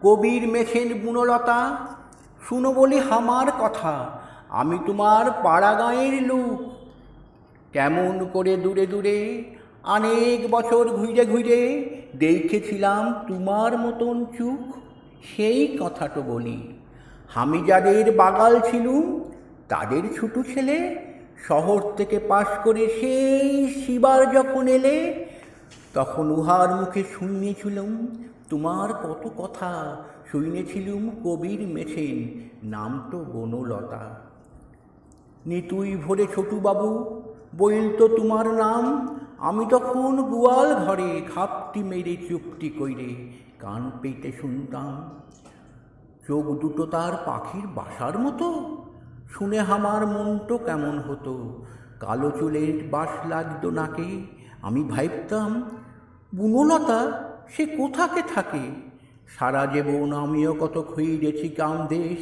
কবির মেছেন বুনলতা, শুনো বলি আমার কথা, আমি তোমার পাড়া গাঁয়ের লোক। কেমন করে দূরে দূরে অনেক বছর ঘুরে ঘুরে দেখেছিলাম তোমার মতন চুখ। সেই কথাটা বলি, আমি যাদের বাগাল ছিলুম তাদের ছোট ছেলে, শহর থেকে পাশ করে সেই শিবার যখন এলে, তখন উহার মুখে শুনিয়েছিলুম তোমার কত কথা। শুনেছিলুম কবির মেছেন, নাম তো বনলতা। নিতুই ভোরে ছোটুবাবু বইল তো তোমার নাম, আমি তখন গোয়াল ঘরে ঘাপটি মেরে চুপটি কইরে কান পেতে শুনতাম। চোখ দুটো তার পাখির বাসার মতো, শুনে আমার মনটো কেমন হতো। কালো চুলের বাস লাগতো নাকে, আমি ভাবতাম বুনলতা সে কোথাকে থাকে। সারা জীবন আমিও কত খুঁড়েছি কাম দেশ,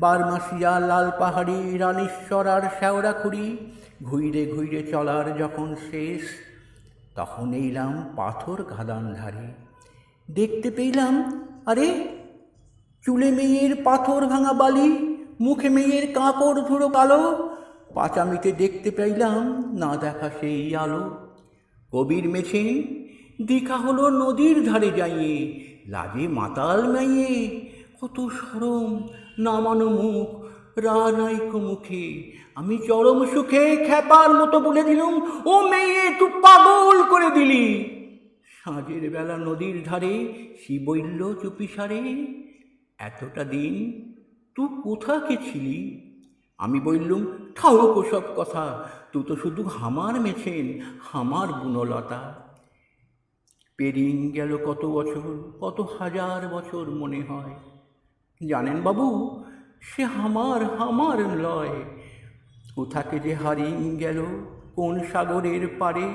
বারমাসিয়া, লাল পাহাড়ি, রানেশ্বর আর শেওড়াখুড়ি। ঘুইরে ঘুইরে চলার যখন শেষ, তখন এলাম পাথর খাদান ধারে। দেখতে পেলাম, আরে চুলে মেয়ের পাথর ভাঙা বালি, মুখে মেয়ের কাঁকড় ধুলো কালো, পাচামিতে দেখতে পেলাম না দেখা সেই আলো। কবির মেছেন দেখা হলো নদীর ধারে যাইয়ে, লাজে মাতাল মেয়ে, কত সরম নামানো মুখ, রা নাইকো মুখে। আমি চরম সুখে খ্যাপার মতো বলে দিলুম, ও মেয়ে তুই পাগল করে দিলি। সাঁঝের বেলা নদীর ধারে শিবৈল্য চুপিসারে, এতটা দিন তুই কোথাকে ছিলি? আমি বললুম, ঠাউক সব কথা, তুই তো শুধু হামার মেছেন, হামার বুনলতা। পেরিয়ে গেল কত বছর, কত হাজার বছর মনে হয়। জানেন বাবু, সে হামার হামার লয়, কোথাকে যে হারিয়ে গেল কোন সাগরের পারে।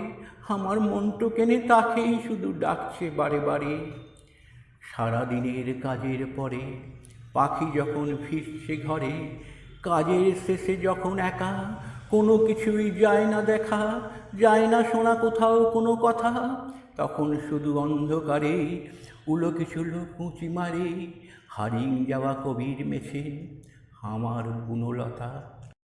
আমার মনটো কেনে তাকেই শুধু ডাকছে বারে বারে। সারাদিনের কাজের পরে পাখি যখন ফিরছে ঘরে, কাজের শেষে যখন একা, কোনো কিছুই যায় না দেখা, যায় না শোনা কোথাও কোনো কথা, তখন শুধু অন্ধকারে উলো কিছু লোক উঁচি মারে। হারিয়ে যাওয়া কবির মেছেন আমার বুনলতা।